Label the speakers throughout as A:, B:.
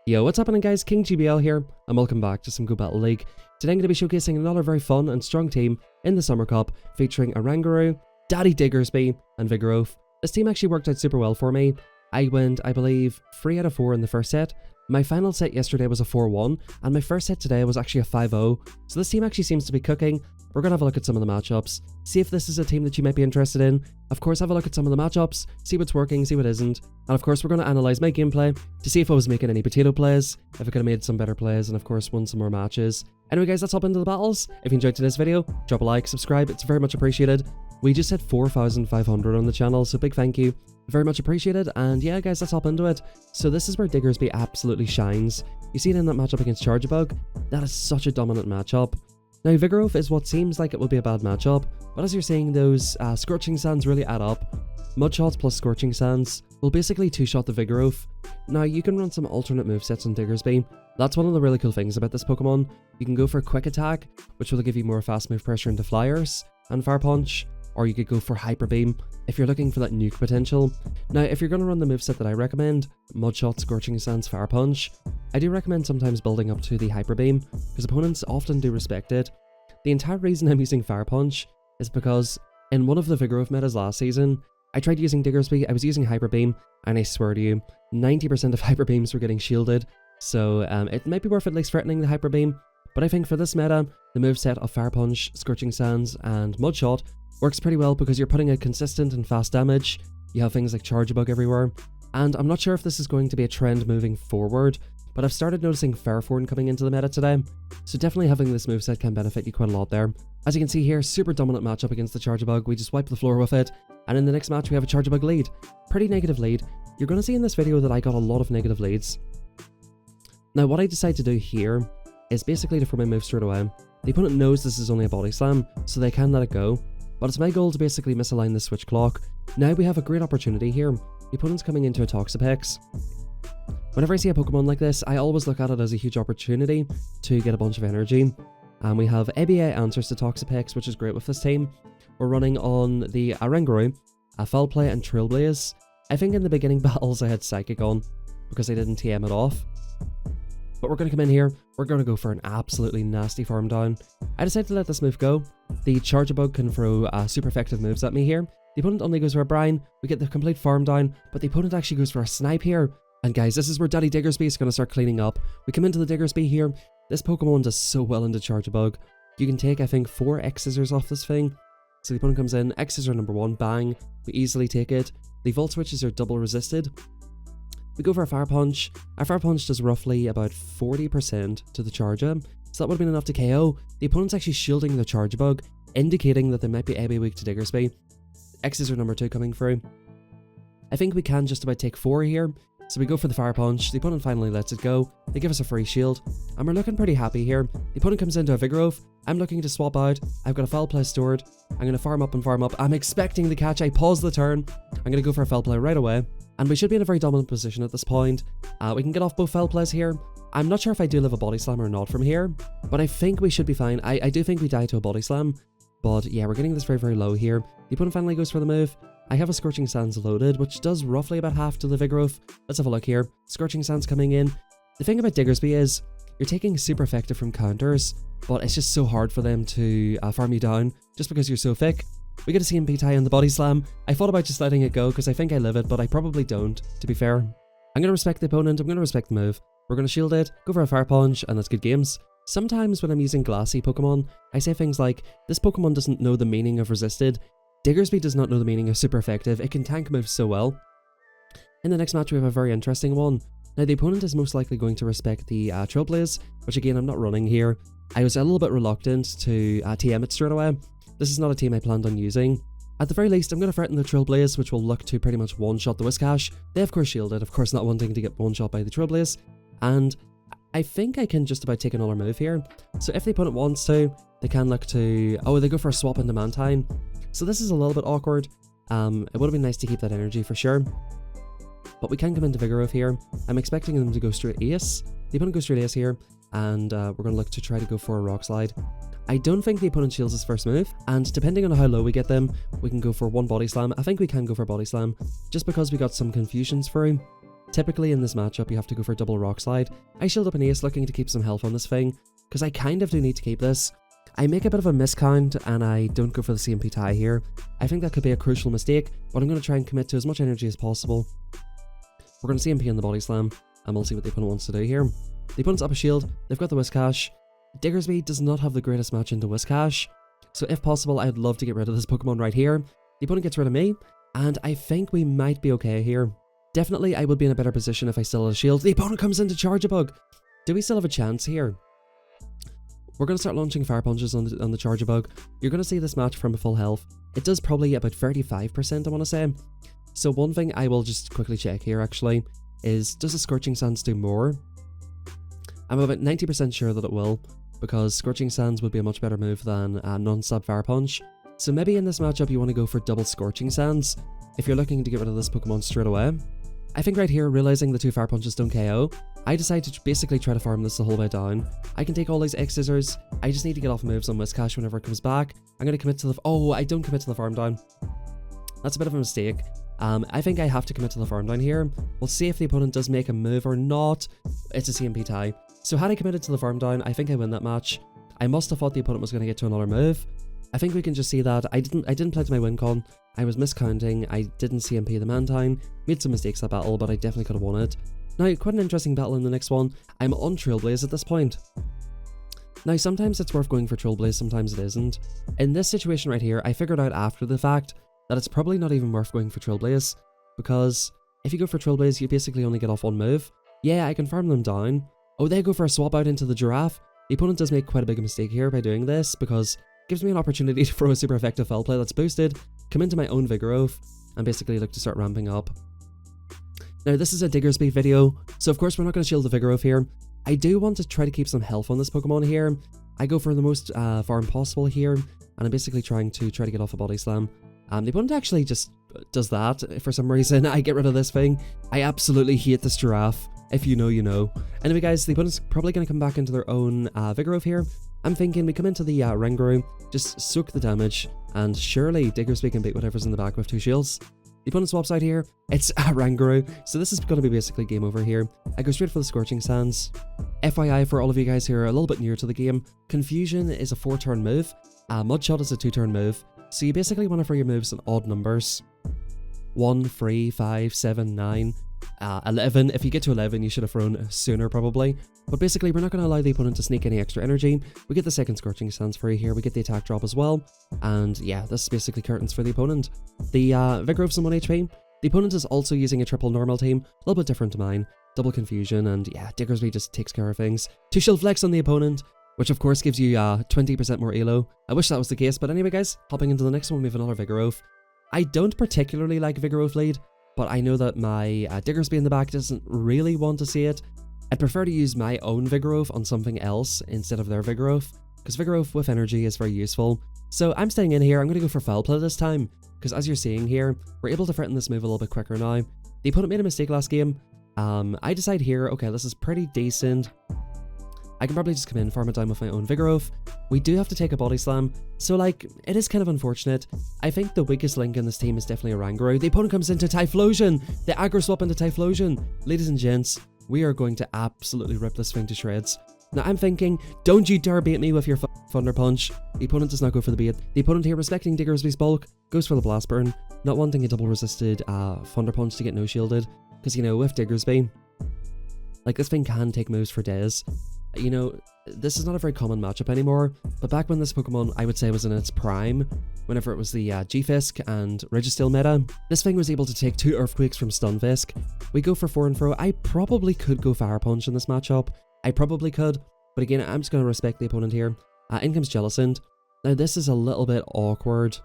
A: Yo, what's happening guys, King GBL here, and welcome back to some Go Battle League. Today I'm going to be showcasing another very fun and strong team in the Summer Cup, featuring Orangaroo, Daddy Diggersby, and Vigoroth. This team actually worked out super well for me. I went, I believe, 3 out of 4 in the first set. My final set yesterday was a 4-1, and my first set today was actually a 5-0. So this team actually seems to be cooking. We're going to have a look at some of the matchups, see if this is a team that you might be interested in. Of course, have a look at some of the matchups, see what's working, see what isn't. And of course, we're going to analyze my gameplay to see if I was making any potato plays, if I could have made some better plays, and of course, won some more matches. Anyway guys, let's hop into the battles. If you enjoyed today's video, drop a like, subscribe, it's very much appreciated. We just hit 4,500 on the channel, so big thank you. Very much appreciated, and yeah guys, let's hop into it. So this is where Diggersby absolutely shines. You see it in that matchup against Chargebug. That is such a dominant matchup. Now Vigoroth is what seems like it will be a bad matchup, but as you're seeing, those Scorching Sands really add up. Mudshots plus Scorching Sands will basically two-shot the Vigoroth. Now you can run some alternate movesets on Diggersby. That's one of the really cool things about this Pokemon. You can go for Quick Attack, which will give you more fast move pressure into Flyers and Fire Punch, or you could go for Hyper Beam if you're looking for that nuke potential. Now if you're going to run the moveset that I recommend, Mudshot, Scorching Sands, Fire Punch, I do recommend sometimes building up to the Hyper Beam, because opponents often do respect it. The entire reason I'm using Fire Punch is because in one of the Vigoroth metas last season, I tried using Diggersby, I was using Hyper Beam, and I swear to you, 90% of Hyper Beams were getting shielded, so it might be worth at least threatening the Hyper Beam. But I think for this meta, the moveset of Fire Punch, Scorching Sands, and Mudshot works pretty well because you're putting out consistent and fast damage. You have things like Chargebug everywhere, and I'm not sure if this is going to be a trend moving forward, but I've started noticing Fairthorn coming into the meta today, so definitely having this moveset can benefit you quite a lot there. As you can see here, super dominant matchup against the Chargebug. We just wipe the floor with it, and in the next match we have a Chargebug lead. Pretty negative lead. You're going to see in this video that I got a lot of negative leads. Now what I decide to do here is basically to throw my move straight away. The opponent knows this is only a body slam, so they can let it go, but it's my goal to basically misalign the switch clock. Now we have a great opportunity here. The opponent's coming into a Toxapex. Whenever I see a Pokemon like this, I always look at it as a huge opportunity to get a bunch of energy. And we have ABA answers to Toxapex, which is great with this team. We're running on the Orangaroo, Foul Play, and Trailblaze. I think in the beginning battles I had Psychic on because I didn't TM it off. But we're going to come in here, we're going to go for an absolutely nasty farm down. I decided to let this move go. The Chargebug can throw super effective moves at me here. The opponent only goes for a Brine, we get the complete farm down, but the opponent actually goes for a Snipe here. And guys, this is where Daddy Diggersby is going to start cleaning up. We come into the Diggersby here. This Pokemon does so well into Chargebug. You can take, I think, 4 X-Scissors off this thing. So the opponent comes in, X-Scissor number 1, bang. We easily take it. The Volt Switches are double resisted. We go for a Fire Punch. Our Fire Punch does roughly about 40% to the Charger, so that would have been enough to KO. The opponent's actually shielding the Chargebug, indicating that they might be AB weak to Diggersby. X's are number 2 coming through. I think we can just about take 4 here, so we go for the Fire Punch. The opponent finally lets it go. They give us a free shield, and we're looking pretty happy here. The opponent comes into a Vigoroth. I'm looking to swap out. I've got a Foul Play stored. I'm going to farm up and farm up. I'm expecting the catch. I pause the turn. I'm going to go for a Foul Play right away. And we should be in a very dominant position at this point. We can get off both Foul Plays here. I'm not sure if I do live a Body Slam or not from here, but I think we should be fine. I do think we die to a Body Slam, but yeah, we're getting this very, very low here. The opponent finally goes for the move. I have a Scorching Sands loaded, which does roughly about half to the Vigoroth. Let's have a look here. Scorching Sands coming in. The thing about Diggersby is, you're taking super effective from counters, but it's just so hard for them to farm you down, just because you're so thick. We get a CMP tie on the Body Slam. I thought about just letting it go, because I think I live it, but I probably don't, to be fair. I'm going to respect the opponent, I'm going to respect the move. We're going to shield it, go for a Fire Punch, and that's good games. Sometimes when I'm using glassy Pokemon, I say things like, this Pokemon doesn't know the meaning of resisted. Diggersby does not know the meaning of super effective. It can tank moves so well. In the next match we have a very interesting one. Now the opponent is most likely going to respect the Trailblaze, which again I'm not running here. I was a little bit reluctant to TM it straight away. This is not a team I planned on using. At the very least, I'm going to threaten the Trailblaze, which will look to pretty much one-shot the Whiscash. They of course shielded, of course not wanting to get one-shot by the Trailblaze. And I think I can just about take another move here. So if the opponent wants to, they can look to... Oh, they go for a swap into Mantine. So this is a little bit awkward. It would have been nice to keep that energy for sure. But we can come into Vigoroth here. I'm expecting them to go straight Ace. The opponent goes straight Ace here, and we're going to look to try to go for a Rock Slide. I don't think the opponent shields his first move, and depending on how low we get them, we can go for one Body Slam. I think we can go for Body Slam, just because we got some confusions through. Typically in this matchup, you have to go for double rock slide. I shield up an ace looking to keep some health on this thing, because I kind of do need to keep this. I make a bit of a miscount and I don't go for the CMP tie here. I think that could be a crucial mistake, but I'm going to try and commit to as much energy as possible. We're going to CMP in the body slam, and we'll see what the opponent wants to do here. The opponent's up a shield, they've got the Whiscash. Diggersby does not have the greatest match into Whiscash, so if possible I'd love to get rid of this Pokemon right here. The opponent gets rid of me, and I think we might be okay here. Definitely I would be in a better position if I still had a shield. The opponent comes in to charge a bug. Do we still have a chance here? We're going to start launching fire punches on the charge bug. You're going to see this match from a full health. It does probably about 35%, I want to say. So one thing I will just quickly check here actually is, does the Scorching Sands do more? I'm about 90% sure that it will, because Scorching Sands would be a much better move than non-stop fire punch. So maybe in this matchup you want to go for double Scorching Sands if you're looking to get rid of this Pokemon straight away. I think right here, realizing the 2 fire punches don't KO, I decide to basically try to farm this the whole way down. I can take all these X scissors, I just need to get off moves on Whiscash whenever it comes back. I'm going to commit to the... Oh, I don't commit to the farm down. That's a bit of a mistake. I think I have to commit to the farm down here. We'll see if the opponent does make a move or not. It's a CMP tie. So had I committed to the farm down, I think I win that match. I must have thought the opponent was going to get to another move. I think we can just see that I didn't play to my win con. I was miscounting, I didn't CMP the Mantine, made some mistakes that battle, but I definitely could have won it. Now, quite an interesting battle in the next one. I'm on Trailblaze at this point. Now, sometimes it's worth going for Trailblaze, sometimes it isn't. In this situation right here, I figured out after the fact that it's probably not even worth going for Trailblaze, because if you go for Trailblaze, you basically only get off one move. Yeah, I can farm them down. Oh, they go for a swap out into the Giraffe. The opponent does make quite a big mistake here by doing this, because it gives me an opportunity to throw a super effective foul play that's boosted, come into my own Vigoroth, and basically look to start ramping up. Now, this is a Diggersby video, so of course we're not going to shield the Vigoroth here. I do want to try to keep some health on this Pokemon here. I go for the most farm possible here, and I'm basically trying to get off a body slam. The opponent actually just does that for some reason. I get rid of this thing. I absolutely hate this Giraffe. If you know, you know. Anyway guys, the opponent's probably going to come back into their own Vigoroth here. I'm thinking we come into the Rangaroo, just soak the damage, and surely Diggersby can beat whatever's in the back with 2 shields. The opponent swaps out here, it's a Rangaroo, so this is going to be basically game over here. I go straight for the Scorching Sands. FYI for all of you guys who are a little bit newer to the game, Confusion is a 4-turn move, Mudshot is a 2-turn move, so you basically want to throw your moves in odd numbers. 1, 3, 5, 7, 9, 11. If you get to 11, you should have thrown sooner probably. But basically, we're not going to allow the opponent to sneak any extra energy. We get the second Scorching Sands free here, we get the attack drop as well. And yeah, this is basically curtains for the opponent. The Vigoroth's on 1 HP. The opponent is also using a triple normal team, a little bit different to mine. Double Confusion, and yeah, Diggersby just takes care of things. 2 Shield Flex on the opponent, which of course gives you 20% more elo. I wish that was the case, but anyway guys, hopping into the next one, we have another Vigoroth. I don't particularly like Vigoroth lead, but I know that my Diggersby in the back doesn't really want to see it. I'd prefer to use my own Vigoroth on something else instead of their Vigoroth, because Vigoroth with energy is very useful. So I'm staying in here, I'm going to go for Foul Play this time, because as you're seeing here, we're able to threaten this move a little bit quicker now. The opponent made a mistake last game. I decide here, okay, this is pretty decent. I can probably just come in, farm it down with my own Vigoroth. We do have to take a body slam, so like, it is kind of unfortunate. I think the weakest link in this team is definitely a Rangaroo. The opponent comes into Typhlosion! The aggro swap into Typhlosion! Ladies and gents, we are going to absolutely rip this thing to shreds. Now I'm thinking, don't you dare bait me with your Thunder Punch. The opponent does not go for the bait. The opponent here, respecting Diggersby's bulk, goes for the Blast Burn, not wanting a double resisted Thunder Punch to get no shielded, because you know, with Diggersby, like this thing can take moves for days. You know, this is not a very common matchup anymore, but back when this Pokemon, I would say, was in its prime, whenever it was the G-Fisk and Registeel meta, this thing was able to take 2 Earthquakes from Stunfisk. We go for 4 and Fro. I probably could go Fire Punch in this matchup. I probably could, but again, I'm just going to respect the opponent here. In comes Jellicent. Now this is a little bit awkward.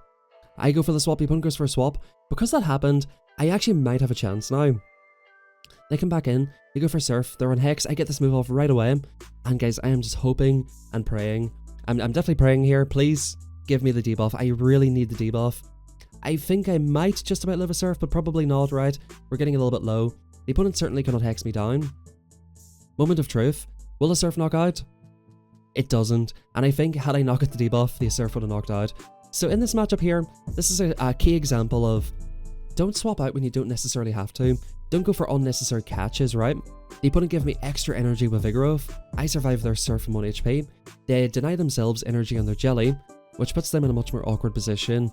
A: I go for the swap, the opponent goes for a swap. Because that happened, I actually might have a chance now. They come back in, they go for Surf, they're on Hex, I get this move off right away, and guys, I am just hoping and praying. I'm definitely praying here, please give me the debuff, I really need the debuff. I think I might just about live a Surf, but probably not, right? We're getting a little bit low. The opponent certainly cannot Hex me down. Moment of truth, will the Surf knock out? It doesn't, and I think had I knocked out the debuff, the Surf would have knocked out. So in this matchup here, this is a key example of don't swap out when you don't necessarily have to. Don't go for unnecessary catches, right? The opponent give me extra energy with Vigoroth. I survive their Surf from 1 HP. They deny themselves energy on their Jelly, which puts them in a much more awkward position.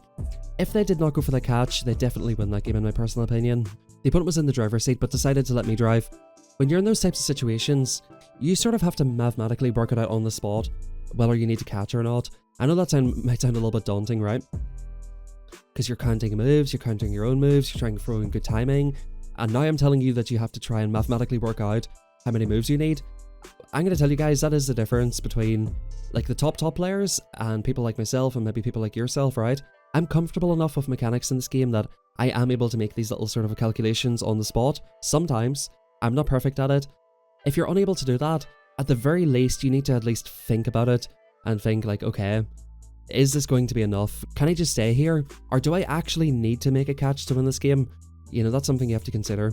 A: If they did not go for the catch, they definitely win that game in my personal opinion. The opponent was in the driver's seat but decided to let me drive. When you're in those types of situations, you sort of have to mathematically work it out on the spot, whether you need to catch or not. I know that might sound a little bit daunting, right? Because you're counting moves, you're counting your own moves, you're trying to throw in good timing, and now I'm telling you that you have to try and mathematically work out how many moves you need. I'm going to tell you guys that is the difference between like the top players and people like myself and maybe people like yourself, right? I'm comfortable enough with mechanics in this game that I am able to make these little sort of calculations on the spot. Sometimes I'm not perfect at it. If you're unable to do that, at the very least you need to at least think about it and think like, okay, is this going to be enough? Can I just stay here? Or do I actually need to make a catch to win this game? You know, that's something you have to consider.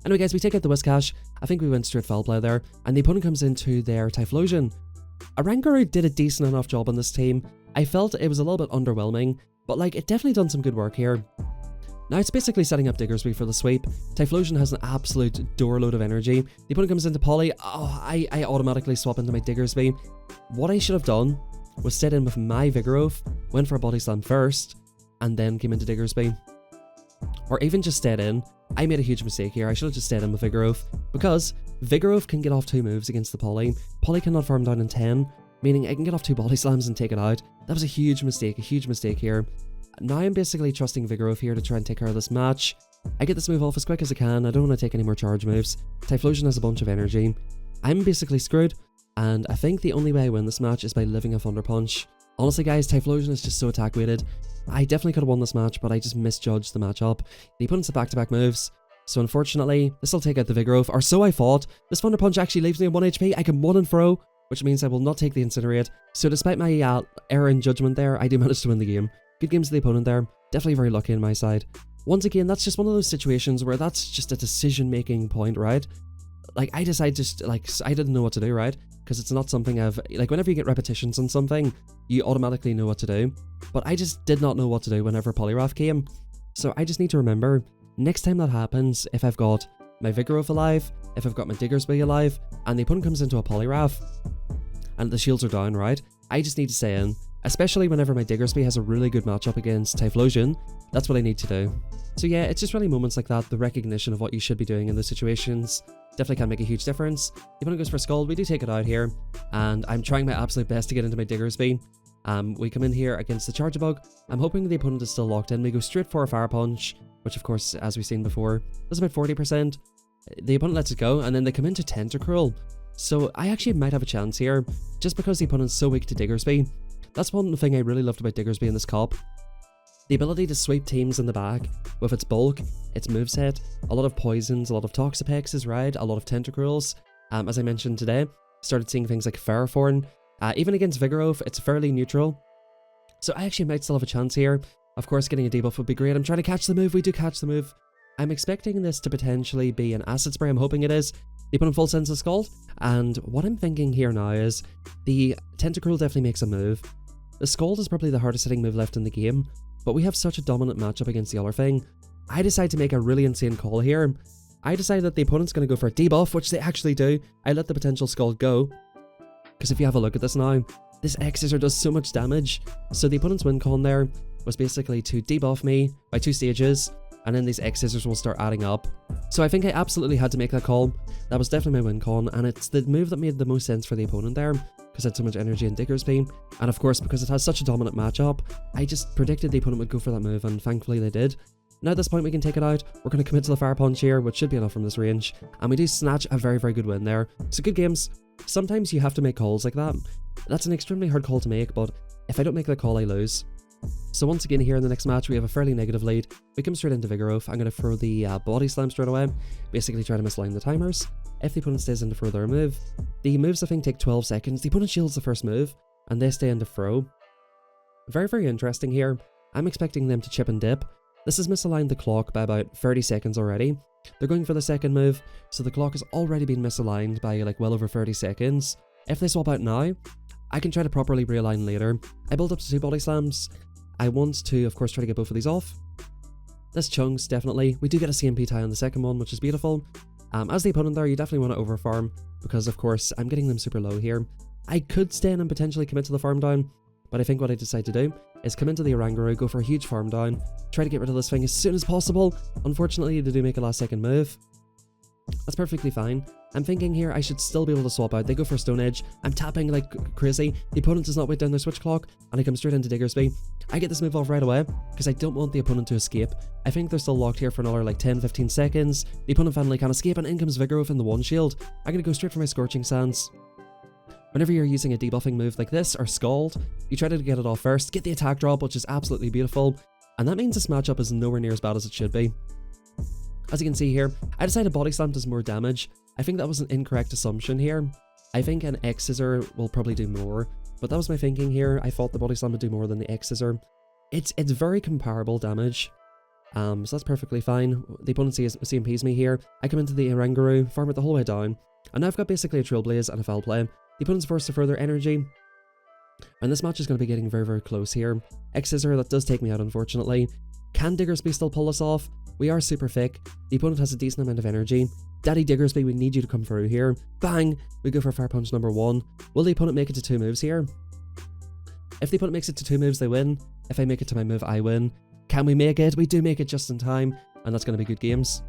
A: Anyway guys, we take out the Whiscash. I think we went straight foul play there, and the opponent comes into their Typhlosion. Oranguru did a decent enough job on this team. I felt it was a little bit underwhelming, but like it definitely done some good work here. Now it's basically setting up Diggersby for the sweep. Typhlosion has an absolute doorload of energy. The opponent comes into Poly. Oh, I automatically swap into my Diggersby. What I should have done was stayed in with my Vigoroth, went for a Body Slam first, and then came into Diggersby. Or even just stayed in. I made a huge mistake here. I should have just stayed in with Vigoroth, because Vigoroth can get off 2 moves against the Poly. Poly cannot farm down in 10, meaning I can get off 2 Body Slams and take it out. That was a huge mistake here. Now I'm basically trusting Vigoroth here to try and take care of this match. I get this move off as quick as I can. I don't want to take any more charge moves. Typhlosion has a bunch of energy. I'm basically screwed, and I think the only way I win this match is by living a Thunder Punch. Honestly guys, Typhlosion is just so attack weighted. I definitely could have won this match, but I just misjudged the matchup. The opponent's a back-to-back moves, so unfortunately, this will take out the Vigoroth, or so I thought. This Thunder Punch actually leaves me on 1 HP. I can 1 and throw, which means I will not take the Incinerate. So despite my error in judgment there, I do manage to win the game. Good games to the opponent there. Definitely very lucky on my side. Once again, that's just one of those situations where that's just a decision-making point, right? Like, I decide just, like, I didn't know what to do, right? Because it's not something I've, like, whenever you get repetitions on something, you automatically know what to do. But I just did not know what to do whenever Poliwrath came. So I just need to remember, next time that happens, if I've got my Vigoroth alive, if I've got my Diggersby alive, and the opponent comes into a Poliwrath, and the shields are down, right? I just need to stay in, especially whenever my Diggersby has a really good matchup against Typhlosion. That's what I need to do. So yeah, it's just really moments like that, the recognition of what you should be doing in those situations. Definitely can make a huge difference. The opponent goes for Skull, we do take it out here, and I'm trying my absolute best to get into my Diggersby. We come in here against the Charjabug. I'm hoping the opponent is still locked in. We go straight for a Fire Punch, which of course, as we've seen before, does about 40%. The opponent lets it go, and then they come into Tentacruel. So I actually might have a chance here, just because the opponent's so weak to Diggersby. That's one thing I really loved about Diggersby in this cup. The ability to sweep teams in the back with its bulk, its moveset, a lot of poisons, a lot of Toxapexes, right? A lot of Tentacruels. As I mentioned today, started seeing things like Ferrothorn. Even against Vigoroth, it's fairly neutral. So I actually might still have a chance here. Of course, getting a debuff would be great. I'm trying to catch the move. We do catch the move. I'm expecting this to potentially be an Acid Spray. I'm hoping it is. The opponent full sends a Scald. And what I'm thinking here now is the Tentacruel definitely makes a move. The Scald is probably the hardest hitting move left in the game, but we have such a dominant matchup against the other thing. I decide to make a really insane call here. I decide that the opponent's going to go for a debuff, which they actually do. I let the potential Scald go, because if you have a look at this now, this X-Scissor does so much damage. So the opponent's win con there was basically to debuff me by 2 stages, and then these X-Scissors will start adding up. So I think I absolutely had to make that call. That was definitely my win con, and it's the move that made the most sense for the opponent there, because it had so much energy in Diggersby, and of course because it has such a dominant matchup, I just predicted the opponent would go for that move, and thankfully they did. Now at this point we can take it out. We're going to commit to the Fire Punch here, which should be enough from this range, and we do snatch a very, very good win there. So good games. Sometimes you have to make calls like that. That's an extremely hard call to make, but if I don't make that call, I lose. So once again here in the next match, we have a fairly negative lead. We come straight into Vigoroth. I'm going to throw the Body Slam straight away, basically try to misalign the timers. If the opponent stays in to throw their move, the moves I think take 12 seconds. The opponent shields the first move, and they stay in to throw. Very, very interesting here. I'm expecting them to chip and dip. This has misaligned the clock by about 30 seconds already. They're going for the second move, so the clock has already been misaligned by like well over 30 seconds. If they swap out now, I can try to properly realign later. I build up to 2 Body Slams. I want to, of course, try to get both of these off. This chunks, definitely. We do get a CMP tie on the second one, which is beautiful. As the opponent there, you definitely want to overfarm, because of course I'm getting them super low here. I could stay in and potentially commit to the farm down, but I think what I decide to do is come into the Oranguru, go for a huge farm down, try to get rid of this thing as soon as possible. Unfortunately, they do make a last second move. That's perfectly fine. I'm thinking here I should still be able to swap out. They go for Stone Edge. I'm tapping like crazy. The opponent does not wait down their switch clock, and I come straight into Diggersby. I get this move off right away because I don't want the opponent to escape. I think they're still locked here for another like 10-15 seconds. The opponent finally can't escape, and in comes Vigoroth in the one shield. I'm going to go straight for my Scorching Sands. Whenever you're using a debuffing move like this, or Scald, you try to get it off first, get the attack drop, which is absolutely beautiful, and that means this matchup is nowhere near as bad as it should be. As you can see here, I decided Body Slam does more damage. I think that was an incorrect assumption here. I think an X Scissor will probably do more, but that was my thinking here. I thought the Body Slam would do more than the X Scissor. It's very comparable damage, so that's perfectly fine. The opponent CMPs me here. I come into the Oranguru, farm it the whole way down, and now I've got basically a Trailblaze and a Foul Play. The opponent's forced to further energy, and this match is going to be getting very close here. X Scissor, that does take me out unfortunately. Can Diggersby still pull us off? We are super thick. The opponent has a decent amount of energy. Daddy Diggersby, we need you to come through here. Bang! We go for Fire Punch number 1. Will the opponent make it to 2 moves here? If the opponent makes it to 2 moves, they win. If I make it to my move, I win. Can we make it? We do make it just in time, and that's going to be good games.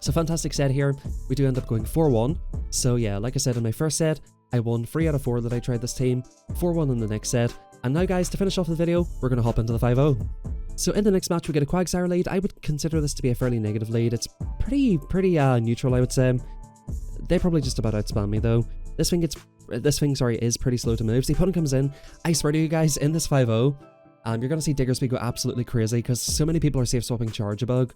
A: So fantastic set here. We do end up going 4-1. So yeah, like I said in my first set, I won 3 out of 4 that I tried this team. 4-1 in the next set. And now guys, to finish off the video, we're going to hop into the 5-0. So in the next match we get a Quagsire lead. I would consider this to be a fairly negative lead. It's pretty neutral, I would say. They probably just about outspam me though. This thing is pretty slow to move. So the opponent comes in. I swear to you guys, in this 5-0, you're going to see Diggersby go absolutely crazy because so many people are safe swapping Charjabug.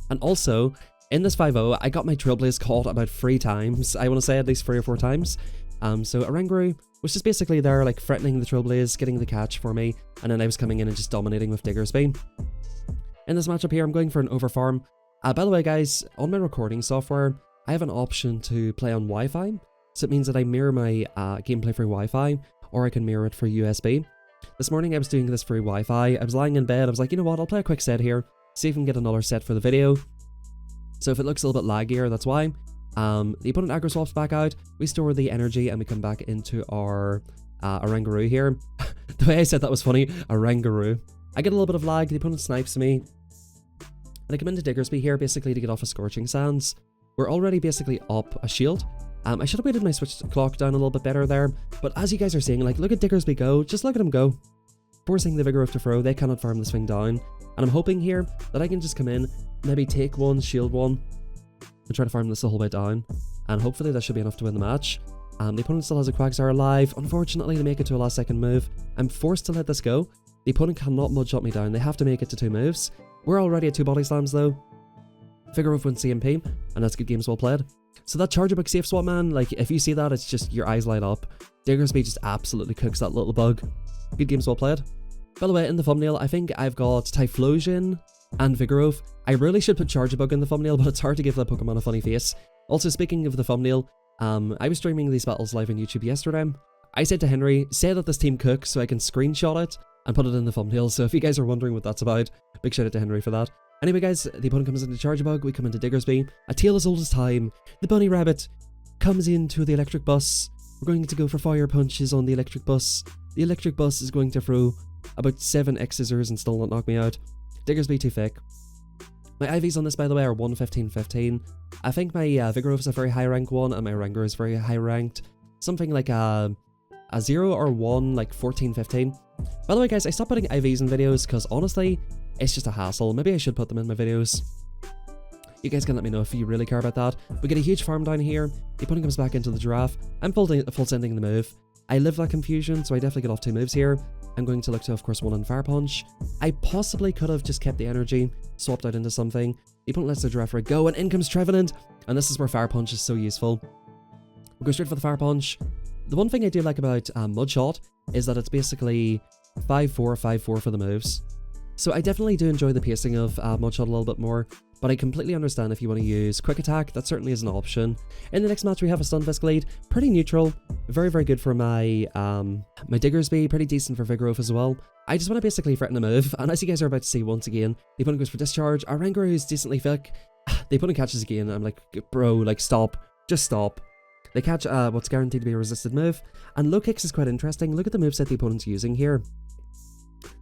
A: And also, in this 5-0, I got my Trailblaze caught about 3 times. I want to say at least 3 or 4 times. So Oranguru was just basically there, like, threatening the Trailblaze, getting the catch for me, and then I was coming in and just dominating with Diggersby. In this matchup here, I'm going for an overfarm. By the way, guys, on my recording software, I have an option to play on Wi-Fi, so it means that I mirror my gameplay through Wi-Fi, or I can mirror it through USB. This morning, I was doing this through Wi-Fi. I was lying in bed. I was like, you know what? I'll play a quick set here, see if I can get another set for the video. So if it looks a little bit laggier, that's why. The opponent aggro swaps back out, we store the energy, and we come back into our Oranguru here. The way I said that was funny, Oranguru. I get a little bit of lag, the opponent snipes me, and I come into Diggersby here basically to get off a Scorching Sands. We're already basically up a shield. I should have waited my switch clock down a little bit better there, but as you guys are seeing, like, look at Diggersby go, just look at him go. Forcing the Vigoroth to throw, they cannot farm this thing down, and I'm hoping here that I can just come in, maybe take one, shield one, and try to farm this the whole way down, and hopefully that should be enough to win the match. The opponent still has a Quagsire alive. Unfortunately, they make it to a last second move. I'm forced to let this go. The opponent cannot mud shot me down. They have to make it to 2 moves. We're already at 2 body slams though. Vigoroth wins CMP, and that's good games well played. So that Charjabug safe swap, man, like, if you see that, it's just your eyes light up. Diggersby just absolutely cooks that little bug. Good games well played. By the way, in the thumbnail, I think I've got Typhlosion and Vigoroth. I really should put Charjabug in the thumbnail, but it's hard to give that Pokemon a funny face. Also, speaking of the thumbnail, I was streaming these battles live on YouTube yesterday. I said to Henry, say that this team cooks so I can screenshot it and put it in the thumbnail. So if you guys are wondering what that's about, big shout out to Henry for that. Anyway guys, the opponent comes into Charjabug, we come into Diggersby. A tale as old as time. The bunny rabbit comes into the electric bus. We're going to go for fire punches on the electric bus. The electric bus is going to throw about 7 X Scissors and still not knock me out. Diggersby too thick. My IVs on this, by the way, are 115-15. I think my Vigoroth is a very high rank one, and my Oranguru is very high ranked. Something like a 0 or 1, like 14-15. By the way, guys, I stopped putting IVs in videos because honestly, it's just a hassle. Maybe I should put them in my videos. You guys can let me know if you really care about that. We get a huge farm down here. The opponent comes back into the giraffe. I'm full sending the move. I live that confusion, so I definitely get off 2 moves here. I'm going to look to, of course, 1 on Fire Punch. I possibly could have just kept the energy, swapped out into something. The opponent lets the giraffe go, and in comes Trevenant. And this is where Fire Punch is so useful. We'll go straight for the Fire Punch. The one thing I do like about Mudshot is that it's basically 5-4, 5-4 for the moves. So I definitely do enjoy the pacing of Mudshot a little bit more, but I completely understand if you want to use Quick Attack, that certainly is an option. In the next match we have a Stunfisk lead, pretty neutral, very very good for my my Diggersby, pretty decent for Vigoroth as well. I just want to basically threaten a move, and as you guys are about to see once again, the opponent goes for Discharge, our Rangaroo is decently thick, the opponent catches again, I'm like, bro, like stop, just stop. They catch what's guaranteed to be a resisted move, and Low Kicks is quite interesting. Look at the moveset the opponent's using here.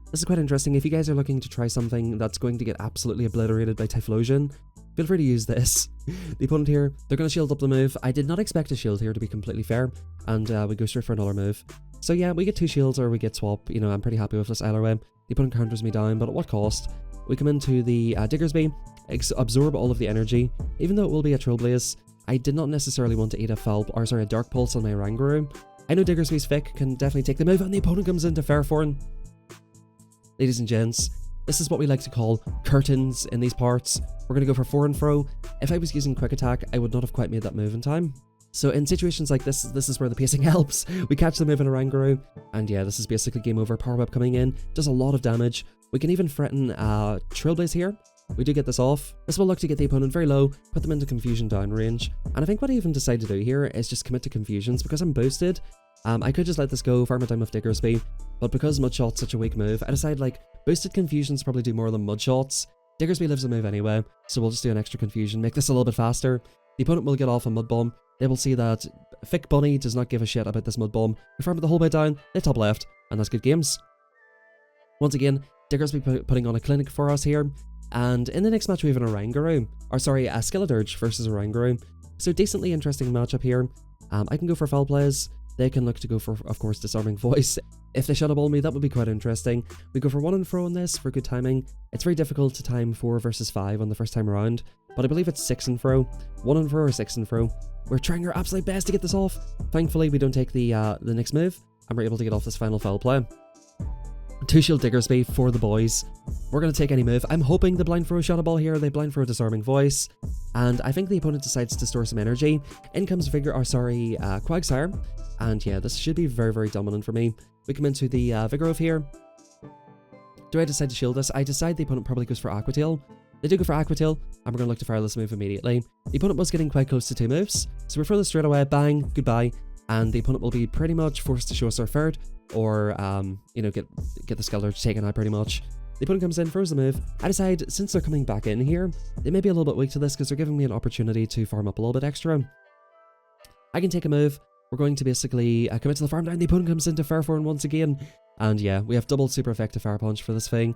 A: This is quite interesting. If you guys are looking to try something that's going to get absolutely obliterated by Typhlosion, feel free to use this. The opponent here, they're going to shield up the move. I did not expect a shield here, to be completely fair, and we go straight for another move. So yeah, we get 2 shields or we get swap. You know, I'm pretty happy with this either way. The opponent counters me down, but at what cost? We come into the Diggersby, absorb all of the energy, even though it will be a Trailblaze. I did not necessarily want to eat a Dark Pulse on my Rangaroo. I know Diggersby's Fick can definitely take the move, and the opponent comes into Fairthorn. Ladies and gents, this is what we like to call curtains in these parts. We're going to go for 4 and Fro. If I was using Quick Attack, I would not have quite made that move in time. So in situations like this is where the pacing helps. We catch the move in a Rangaroo, and yeah, this is basically game over. Power Whip coming in, does a lot of damage. We can even threaten Trailblaze here. We do get this off. This will look to get the opponent very low, put them into Confusion down range. And I think what I even decide to do here is just commit to Confusions because I'm boosted. I could just let this go, farm it down with Diggersby, but because Mudshot's such a weak move, I decide like boosted Confusions probably do more than Mudshots. Diggersby lives the move anyway, so we'll just do an extra Confusion, make this a little bit faster. The opponent will get off a Mud Bomb. They will see that Thick Bunny does not give a shit about this Mud Bomb. We farm it the whole way down, they top left, and that's good games. Once again, Diggersby putting on a clinic for us here, and in the next match we have an Oranguru, or sorry, a Skeledirge versus Oranguru. So decently interesting matchup here. I can go for Foul Plays. They can look to go for, of course, Disarming Voice. If they Shadow Ball me, that would be quite interesting. We go for 1 and Fro on this for good timing. It's very difficult to time 4 versus 5 on the first time around, but I believe it's 6 and Fro. 1 and Fro or 6 and Fro. We're trying our absolute best to get this off. Thankfully, we don't take the next move, and we're able to get off this final foul play. 2 Shield Diggersby for the boys. We're going to take any move. I'm hoping the Blind Fro Shadow Ball here, they Blind Fro Disarming Voice, and I think the opponent decides to store some energy. In comes Quagsire, and yeah, this should be very, very dominant for me. We come into the Vigoroth here. Do I decide to shield this? I decide the opponent probably goes for Aqua Tail. They do go for Aqua Tail, and we're going to look to fire this move immediately. The opponent was getting quite close to 2 moves, so we throw this straight away, bang, goodbye, and the opponent will be pretty much forced to show us their third, or, you know, get the Skeledirge taken out pretty much. The opponent comes in, throws the move. I decide, since they're coming back in here, they may be a little bit weak to this because they're giving me an opportunity to farm up a little bit extra. I can take a move. We're going to basically commit to the farm down. The opponent comes into Fairthorn once again. And yeah, we have double super effective Fire Punch for this thing.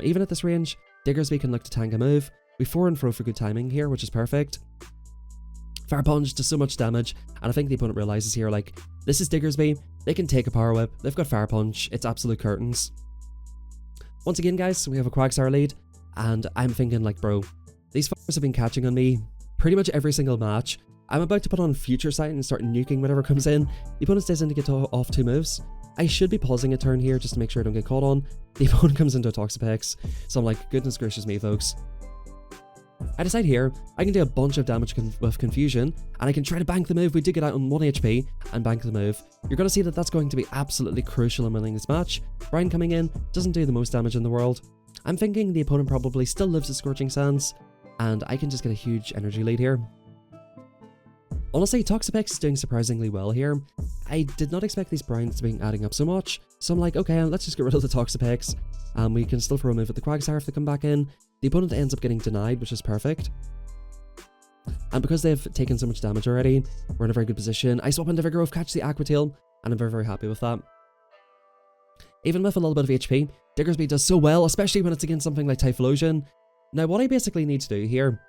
A: Even at this range, Diggersby can look to tank a move. We 4 and Fro for good timing here, which is perfect. Fire Punch does so much damage, and I think the opponent realizes here, like, this is Diggersby, they can take a Power Whip, they've got Fire Punch, it's absolute curtains. Once again, guys, we have a Quagsire lead, and I'm thinking, like, bro, these fuckers have been catching on me pretty much every single match. I'm about to put on Future Sight and start nuking whatever comes in. The opponent stays in to get off 2 moves. I should be pausing a turn here just to make sure I don't get caught on. The opponent comes into a Toxapex, so I'm like, goodness gracious me, folks. I decide here, I can do a bunch of damage with Confusion, and I can try to bank the move. We do get out on 1 HP and bank the move. You're going to see that that's going to be absolutely crucial in winning this match. Brian coming in doesn't do the most damage in the world. I'm thinking the opponent probably still lives at Scorching Sands, and I can just get a huge energy lead here. Honestly, Toxapex is doing surprisingly well here. I did not expect these brines to be adding up so much, so I'm like, okay, let's just get rid of the Toxapex. We can still throw a move at the Quagsire if they come back in. The opponent ends up getting denied, which is perfect. And because they've taken so much damage already, we're in a very good position. I swap into Vigoroth, catch the Aqua Tail, and I'm very, very happy with that. Even with a little bit of HP, Diggersby does so well, especially when it's against something like Typhlosion. Now, what I basically need to do here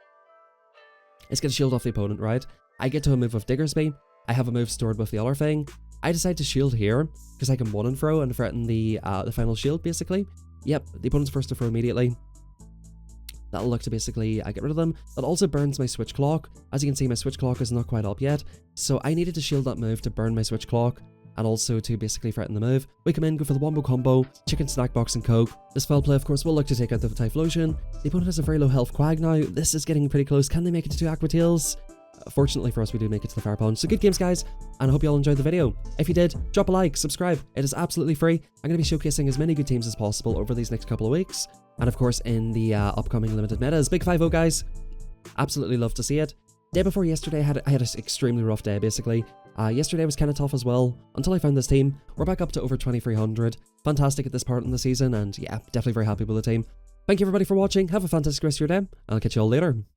A: is get a shield off the opponent, right? I get to a move with Diggersby. I have a move stored with the other thing. I decide to shield here, because I can 1 and Fro and threaten the final shield, basically. Yep, the opponent's first to Fro immediately. That'll look to basically get rid of them. That also burns my Switch Clock. As you can see, my Switch Clock is not quite up yet, so I needed to shield that move to burn my Switch Clock, and also to basically threaten the move. We come in, go for the Wombo Combo, Chicken Snack Box and Coke. This foul play, of course, will look to take out the Typhlosion. The opponent has a very low health Quag now. This is getting pretty close. Can they make it to 2 Aqua Tails? fortunately for us, we do make it to the far pond. So good games, guys, and I hope you all enjoyed the video. If you did, drop a like, subscribe. It is absolutely free. I'm going to be showcasing as many good teams as possible over these next couple of weeks. And of course, in the upcoming limited metas. Big 5-0, guys. Absolutely love to see it. Day before yesterday, I had an extremely rough day, basically. Yesterday was kind of tough as well, until I found this team. We're back up to over 2300. Fantastic at this part in the season, and yeah, definitely very happy with the team. Thank you everybody for watching. Have a fantastic rest of your day. I'll catch you all later.